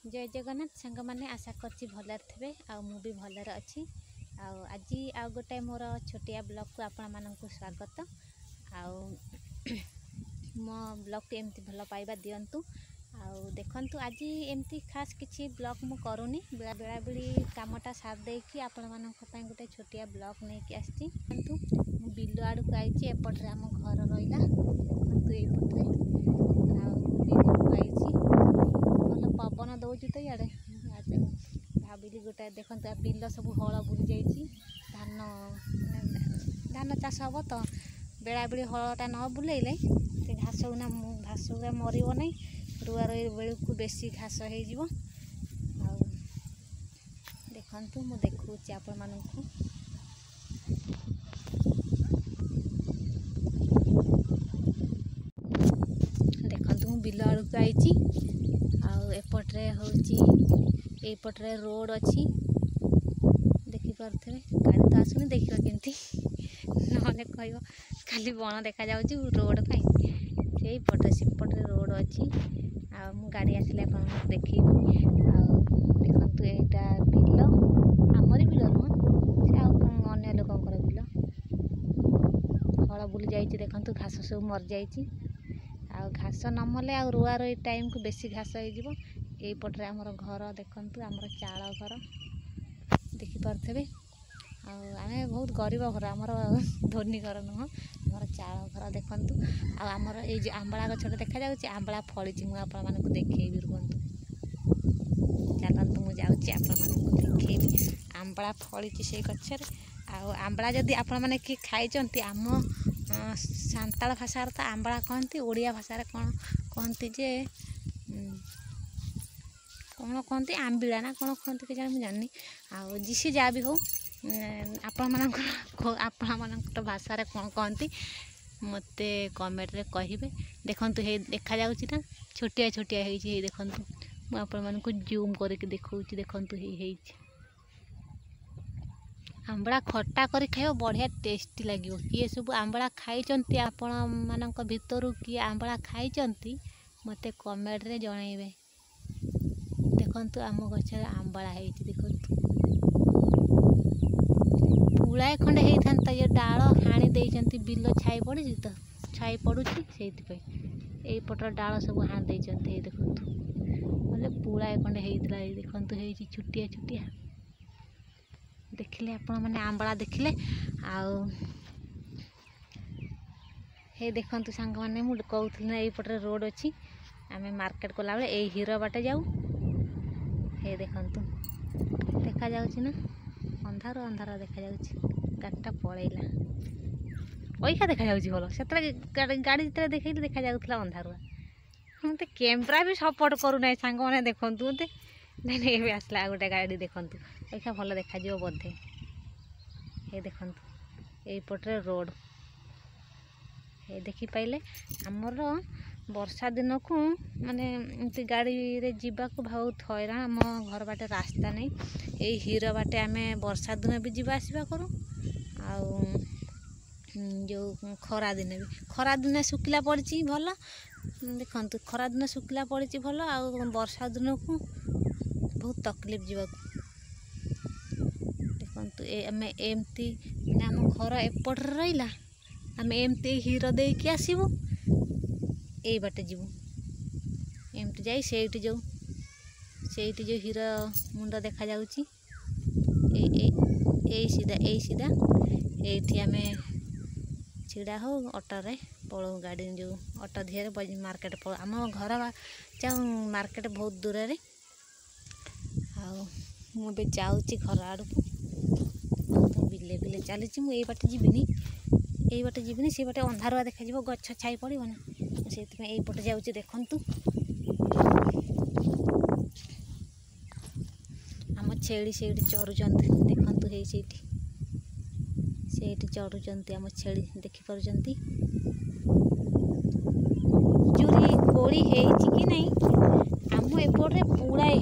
जय जगन्नाथ सांग मैंने आशा करछि भलरे थे मु भी भलरे अच्छी आज गोटे मोर छोटिया ब्लॉग को आपण मानक स्वागत मो ब्लॉग को एमती भल पाइबा दिंतु देखंतु आज एमती खास किसी ब्लॉग मु करूनी बेला बेली कामटा साथ देकी आपण मानक पई गोटे छोटिया ब्लॉग नहीं आसी बिल आड़ को आई एपटे आम घर रहा एपटे भल पवन दौर तो इे भाविली गोटे देखो बिल सब हल बुरी जाइए धान चाष हम तो बेला बेली हलटा न बुलेले से घास घास मरब ना रुआ रुई बेलू बेसी घास हो देखु मु देखा आपण मानक देखु बिल आड़ को आई एपट्रे होपट्रे रोड अच्छी देखी पारे गाड़ी तो आसुनी देखा केमती ना कह खाली बण देखा जाऊँ रोड से पटे सेपटे रोड अच्छी गाड़ी आसले देखी देखु यहाँ बिल आमरी बिल नुह से लोकर बिल हल बुली जाइए देखु घास सब मर जाइए घास न मले आ रुआ रुई टाइम को बेसी घास होपटे आमर घर देखु आमर चाल घर देखिपे आम बहुत गरीब घर आमर धनी घर नुह आमर चाल घर देखु आमर ये आंबला गछटा देखा जाऊँगी आंबला फली मुझे आपण मानक देखी रुहतु चलतु मुझे देखी आंबला फली से गचर आंबला जदि आपण मैंने किए खाई आम सांताल भाषा तो आंबला कहती ओडिया भाषा कौन कहती जे कौन कहती आंबिला ना कौन कहती के जाने जानी जिसी जहाँ भी हो आपण भाषा कौन कहती मत कमेंट रे कहिबे देखंतु हे देखा जाउची ना छोटिया छोटिया हे देखंतु मु आपण मानकु जूम करके देखौची देखंतु हे आंबला खट्टा करी खाइबो बढ़िया टेस्टी लगे किए सब आंबला खाई आपण मानक भितर किए आंबला खाई मते कमेंट रे जणाइबे देखंतु आम गछरे आंबला हेची देखंतु पुलाए खंडे होता ये डाल हाणी देइचंती बिल छाई पड़ी तो छाई पड़ुची से पटर डाल सब हाणी देइचंती देखंतु बोले पुलाए खंडे होता देखंतु हेची छुटिया छुटिया देखिले आपण माने आंबला देखिले हे देखंतु सांग माने मु कहउथि ना पटरे रोड अच्छी आमे मार्केट गला बेले ए हीरो बाटे जाऊ हे देखंतु देखा जाउची ना अंधार अंधार देखा जाउची गाड़ीटा पलैला पैसा देखा जाउची भल से गाड़ी जिते देखी देखा जाउथला अंधारुआ मत कैमरा भी सपोर्ट करूना सांग मैंने देखंतु मत नहीं नहीं आसला गोटे गाड़ी देखंतु पैसा भल देखा जिवो बोधे ये देखंतु एपट्रे रोड ये देखी पाइले आमर वर्षा दिन को माने एमती गाड़ी रे जीवा को बहुत हैरान आम घर बाटे रास्ता नहीं ये हीरो बाटे आमे वर्षा दिन भी जीवा आसवा करूँ जो खरा दिन सुखिला पड़ी भल देखंतु खरा दिन सुखिला पड़ी भल आ वर्षा दिन को बहुत तकलीफ जीवा देखंतु आम एमती माने आम घर एपट रहा आम एमती हीरो देकी आसबू ये बाटे जीवु एमती जाई सेठी जो हीरो मुंड देखा जाउची ए सीधा एठी आमे छिड़ा हो ऑटो रे पळो गाड़ी जो ऑटो धीरे मार्केट पळो आम घर जाऊँ मार्केट बहुत दूर रे मुझे जाऊँगी घर आड़ को बिले बिले चली मुझे बाटे जीविनी ये बाटे जीविनी से बाटे अंधारुआ देखा जीवो गछ छाई पड़ो ना से पटे जाऊँगी देखंतु आम छेड़ी से चरुचंती देखंतु हे से चरुचंती आम छेड़ी देखी पारुचंती जुरी कोड़ी हेची कि नहीं आम एपटे पुड़ाए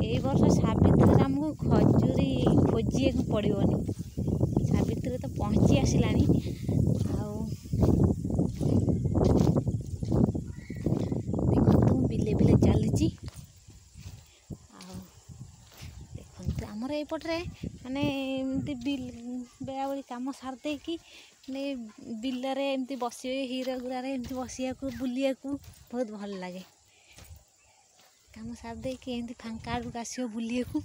ए वर्ष सावित्री आमको खजूरी खोजी पड़ोनी सावित्री तो पहुँची आसला बिले बिले चली ହେଇଛି। ଆଉ ଦେଖନ୍ତୁ ଆମର ଏଇପଟରେ ମାନେ ଏମିତି ବେଳାବେଳି କାମ ସାରି ଦେଇକି ମାନେ ବିଲରେ ଏମିତି ବସିବେ, ହିର ଗୁଡ଼ାରେ ଏମିତି ବସିବାକୁ ବୁଲିବାକୁ ବହୁତ ଭଲ ଲାଗେ। କାମ ସାରି ଦେଇକି ଏମିତି ଫାଙ୍କା ଆଡ଼କୁ ଆସିବ ବୁଲିବାକୁ।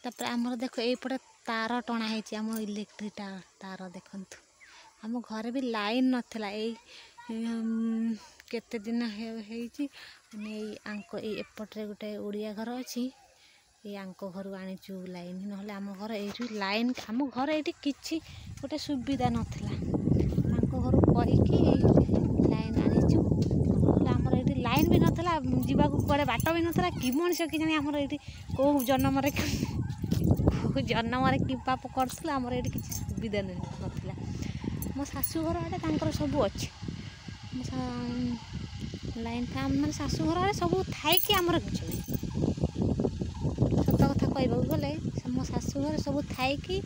ତାପରେ ଆମର ଦେଖ ଏଇପଟେ ତାର ଟଣା ହେଇଛି, ଆମ ଇଲେକ୍ଟ୍ରିକ୍ ତାର ଦେଖନ୍ତୁ। ଆମ ଘରେ ବି ଲାଇନ୍ ନଥିଲା, ଏଇ କେତେ ଦିନ ହେଇଛି ଆମେ ଏଇ ଏପଟରେ ଗୋଟେ ଓଡ଼ିଆ ଘର ଅଛି, ଏଇ ଆଙ୍କ ଘରୁ ଆଣିଛୁ ଲାଇନ୍। ନହେଲେ ଆମ ଘର ଏଇଠି ଲାଇନ୍, ଆମ ଘର ଏଇଠି କିଛି ଗୋଟେ ସୁବିଧା ନଥିଲା, ତାଙ୍କ ଘରୁ କହିକି ଲାଇନ୍ ଆଣିଛୁ। ନହେଲେ ଆମର ଏଇଠି ଲାଇନ୍ ବି ନଥିଲା, ଯିବାକୁ କୁଆଡ଼େ ବାଟ ବି ନଥିଲା। କି ମଣିଷ କି ଜାଣି ଆମର ଏଇଠି କେଉଁ ଜନ୍ମରେ କି ପାପ କରୁଥିଲା, ଆମର ଏଇଠି କିଛି ସୁବିଧା ନଥିଲା। ମୋ ଶାଶୁଘର ଆଡ଼େ ତାଙ୍କର ସବୁ ଅଛି, ଲାଇନ୍ ମାନେ ଶାଶୁଘର ଆଡ଼େ ସବୁ ଥାଇକି ଆମର କିଛି ନାହିଁ। ସତ କଥା କହିବାକୁ ଗଲେ ମୋ ଶାଶୁଘରେ ସବୁ ଥାଇକି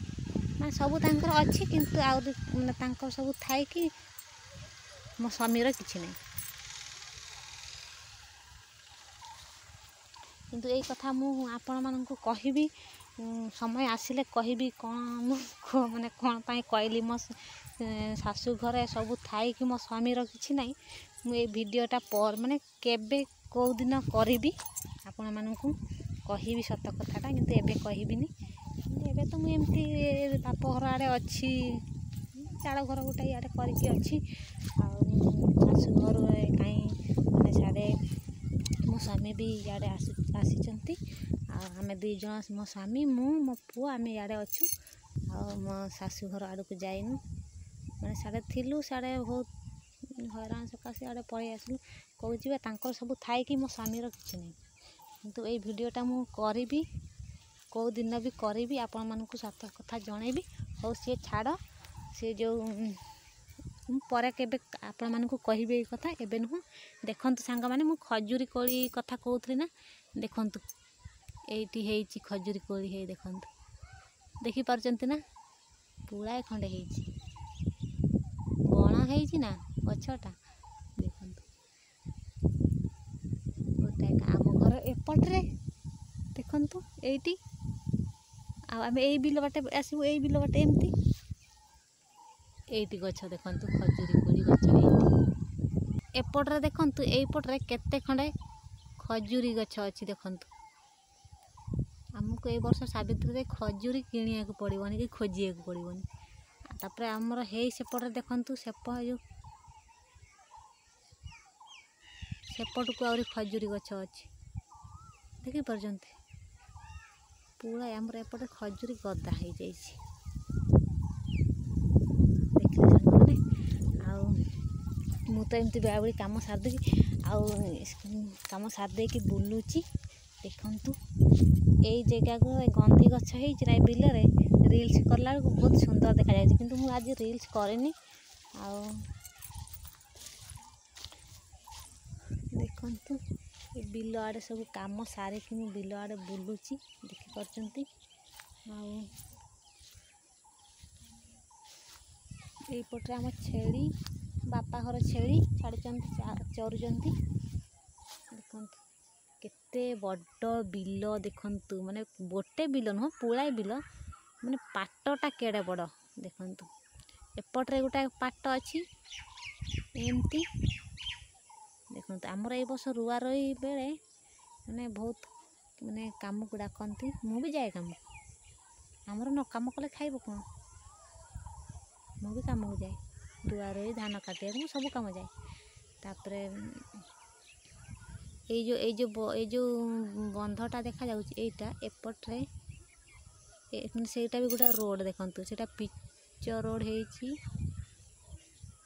ମାନେ ସବୁ ତାଙ୍କର ଅଛି, କିନ୍ତୁ ଆହୁରି ମାନେ ତାଙ୍କର ସବୁ ଥାଇକି ମୋ ସ୍ୱାମୀର କିଛି ନାହିଁ। କିନ୍ତୁ ଏଇ କଥା ମୁଁ ଆପଣମାନଙ୍କୁ କହିବି, ସମୟ ଆସିଲେ କହିବି ମାନେ କ'ଣ ପାଇଁ କହିଲି ମୋ ଶାଶୁଘରେ ସବୁ ଥାଇକି ମୋ ସ୍ୱାମୀର କିଛି ନାହିଁ। ମୁଁ ଏଇ ଭିଡ଼ିଓଟା ମାନେ କେବେ କେଉଁ ଦିନ କରିବି ଆପଣମାନଙ୍କୁ କହିବି ସତ କଥାଟା, କିନ୍ତୁ ଏବେ କହିବିନି। ଏବେ ତ ମୁଁ ଏମିତି ବାପ ଘର ଆଡ଼େ ଅଛି, ଚାଳ ଘର ଗୋଟେ ଇଆଡ଼େ କରିକି ଅଛି। ଆଉ ଶାଶୁଘର କାହିଁ ମାନେ ସିଆଡ଼େ ମୋ ସ୍ୱାମୀ ବି ଇଆଡ଼େ ଆସିଛନ୍ତି। ଆଉ ଆମେ ଦୁଇ ଜଣ, ମୋ ସ୍ୱାମୀ, ମୁଁ, ମୋ ପୁଅ, ଆମେ ଇଆଡ଼େ ଅଛୁ। ଆଉ ମୋ ଶାଶୁଘର ଆଡ଼କୁ ଯାଇନୁ, ମାନେ ସିଆଡ଼େ ଥିଲୁ, ସିଆଡ଼େ ବହୁତ ହଇରାଣ ସକାଶେ ଇଆଡ଼େ ପଳେଇ ଆସିଲୁ। କହୁଛି ବା ତାଙ୍କର ସବୁ ଥାଇକି ମୋ ସ୍ୱାମୀର କିଛି ନାହିଁ। କିନ୍ତୁ ଏଇ ଭିଡ଼ିଓଟା ମୁଁ କରିବି, କେଉଁ ଦିନ ବି କରିବି, ଆପଣମାନଙ୍କୁ ସତ କଥା ଜଣେଇବି। ହଉ ସିଏ ଛାଡ଼, ସିଏ ଯେଉଁ ମୁଁ ପରେ କେବେ ଆପଣମାନଙ୍କୁ କହିବି ଏଇ କଥା, ଏବେ ନୁହଁ। ଦେଖନ୍ତୁ ସାଙ୍ଗମାନେ, ମୁଁ ଖଜୁରୀ କୋଳି କଥା କହୁଥିଲି ନା, ଦେଖନ୍ତୁ ଏଇଠି ହେଇଛି ଖଜୁରୀ କୋଳି। ହେଇ ଦେଖନ୍ତୁ, ଦେଖିପାରୁଛନ୍ତି ନା, ପୁଳାଏ ଖଣ୍ଡେ ହେଇଛି, ବଣ ହେଇଛି ନା ଗଛଟା, ଦେଖନ୍ତୁ। ଗୋଟାଏ ଆମ ଘର ଏପଟରେ ଦେଖନ୍ତୁ ଏଇଠି, ଆଉ ଆମେ ଏଇ ବିଲ ବାଟେ ଆସିବୁ, ଏଇ ବିଲ ବାଟେ ଏମିତି ଏଇଠି ଗଛ ଦେଖନ୍ତୁ, ଖଜୁରୀ କୋଳି ଗଛ ଏଇଠି। ଏପଟରେ ଦେଖନ୍ତୁ, ଏଇପଟରେ କେତେ ଖଣ୍ଡେ ଖଜୁରୀ ଗଛ ଅଛି ଦେଖନ୍ତୁ। ଆମକୁ ଏଇ ବର୍ଷ ସାବିତ୍ରୀରେ ଖଜୁରୀ କିଣିବାକୁ ପଡ଼ିବନି କି ଖୋଜିବାକୁ ପଡ଼ିବନି। ତାପରେ ଆମର ହେଇ ସେପଟରେ ଦେଖନ୍ତୁ, ସେପଟକୁ ଆହୁରି ଖଜୁରୀ ଗଛ ଅଛି, ଦେଖିପାରୁଛନ୍ତି। ପୁଳାଏ ଆମର ଏପଟେ ଖଜୁରୀ ଗଦା ହେଇଯାଇଛି, ଦେଖିଲେ ସାଙ୍ଗମାନେ। ଆଉ ମୁଁ ତ ଏମିତି ବେଳାବେଳି କାମ ସାରିଦେଇକି ବୁଲୁଛି, ଦେଖନ୍ତୁ। ଏଇ ଜାଗାକୁ ଗନ୍ଧି ଗଛ ହେଇଛି ନା, ଏ ବିଲରେ ରିଲ୍ସ କଲା ବେଳକୁ ବହୁତ ସୁନ୍ଦର ଦେଖାଯାଉଛି, କିନ୍ତୁ ମୁଁ ଆଜି ରିଲ୍ସ କରିନି। ଆଉ ଦେଖନ୍ତୁ ଏ ବିଲ ଆଡ଼େ ସବୁ କାମ ସାରିକି ମୁଁ ବିଲ ଆଡ଼େ ବୁଲୁଛି, ଦେଖିପାରୁଛନ୍ତି। ଆଉ ଏଇପଟରେ ଆମ ଛେଳି, ବାପା ଘର ଛେଳି ଛାଡ଼ିଛନ୍ତି, ଚରୁଛନ୍ତି। ଦେଖନ୍ତୁ କେତେ ବଡ଼ ବିଲ ଦେଖନ୍ତୁ, ମାନେ ଗୋଟେ ବିଲ ନୁହଁ, ପୁଳାଏ ବିଲ, ମାନେ ପାଟଟା କେଡ଼େ ବଡ଼ ଦେଖନ୍ତୁ। ଏପଟରେ ଗୋଟେ ପାଟ ଅଛି ଏମିତି ଦେଖନ୍ତୁ। ଆମର ଏଇ ବର୍ଷ ରୁଆ ରୋଇ ବେଳେ ମାନେ ବହୁତ ମାନେ କାମକୁ ଡାକନ୍ତି, ମୁଁ ବି ଯାଏ କାମକୁ। ଆମର ନ କାମ କଲେ ଖାଇବ କ'ଣ, ମୁଁ ବି କାମକୁ ଯାଏ, ରୁଆ ରୋଇ ଧାନ କାଟିବାକୁ ମୁଁ ସବୁ କାମ ଯାଏ। ତାପରେ ଏଇ ଯେଉଁ ବନ୍ଧଟା ଦେଖାଯାଉଛି, ଏଇଟା ଏପଟରେ ସେଇଟା ବି ଗୋଟେ ରୋଡ଼ ଦେଖନ୍ତୁ, ସେଇଟା ପିଚ୍ ରୋଡ଼ ହେଇଛି।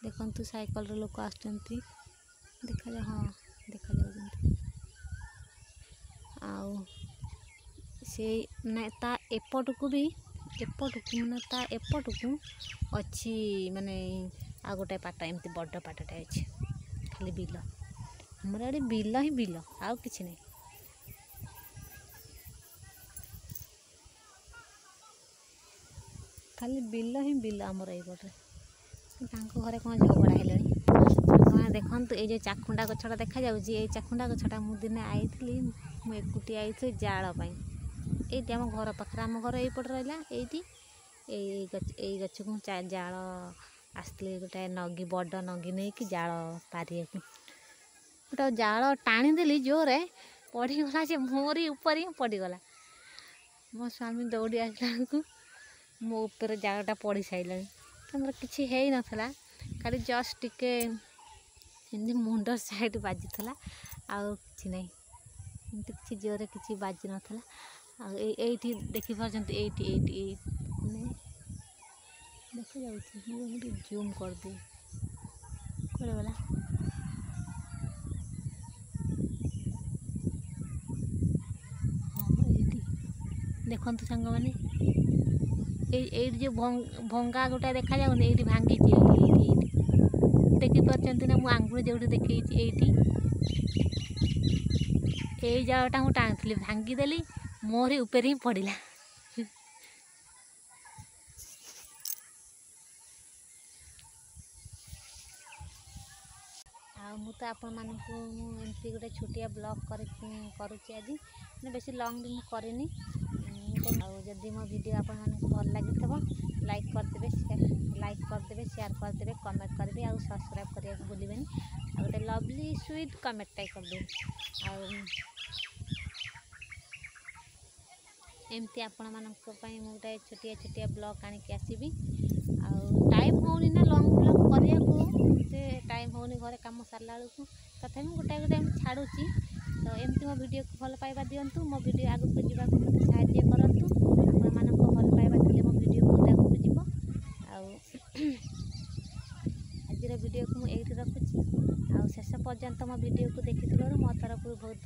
ଦେଖନ୍ତୁ ସାଇକେଲରେ ଲୋକ ଆସୁଛନ୍ତି, ହଁ ଦେଖାଯାଉଛନ୍ତି। ଆଉ ସେଇ ମାନେ ତା ଏପଟକୁ ଅଛି ମାନେ ଆଉ ଗୋଟେ ପାଟ, ଏମିତି ବଡ଼ ପାଟଟେ ଅଛି। ଖାଲି ବିଲ, ଆମର ଏଠି ବିଲ ହିଁ ବିଲ, ଆଉ କିଛି ନାହିଁ। ଖାଲି ବିଲ ହିଁ ବିଲ ଆମର ଏଇପଟରେ। ତାଙ୍କ ଘରେ କ'ଣ ଝଗଡ଼ା ହେଲେଣି, देखंतु ये जो चाखुंडा गछटा देखा जाउची ये चाखुंडा गछटा मु दिने आईथली मु एकुटी आईथली जाल पई एटी आम घर पाखरे आम घर एपट रहिला एटी ए गछ को जाल आसली गोटे नगी बड़ नगी नहीं कि जाल पारिया गोटे जाल टाणी देली जोरे पड़गला से मोरी ऊपर ही पड़गला मो स्वामी दौड़ी आसला को मो ऊपर जालटा पड़ सारा तुम किसी है नाला खाली जस्ट टिके एमती मुंड साइड बाजी आउ कि ना एमती किसी जोरे किसी बाजी नाला आठी देखी पार्टी ये देखा जाऊँगी जूम कर दी कड़े गला हाँ ये देखु सांग मैंने ये जो भंगा गोटा देखा जाऊनी ये भांगी देखी पार्टी ना मु आंगुली जो देखी ये जालटा मुझे टाणी भांगीदेली मोरी ऊपर ही पड़ा तो आपण मानक एमती गोटे छोटिया ब्लॉग करुच्ची आज बेसी लंग भी करनी जदि मो वीडियो आपण मानक भल लगी लाइक करदे शेयर करदे कमेंट करेंगे और सब्सक्राइब करने को भूलें आ गोटे लवली स्वीट कमेंट टाइप करदे एमती आपण मानक गोटे छोटिया छोटिया ब्लॉग आनिकी आसबि टाइम होनी ना लंग ब्लॉग करने को टाइम होनी घरे कम सारा बेलू तथा गोटाए गोटे छाड़ुची तो एमती मो वीडियो को भल पाइबा दिंतु मो वीडियो आगू को जावाक मत साहाय्य करंतु मानक भल पाइबा दिले मो वीडियो बहुत आगू को जीव आज वीडियो को मुझे रखुची शेष पर्यंत मो वीडियो को देखि मो तरफ बहुत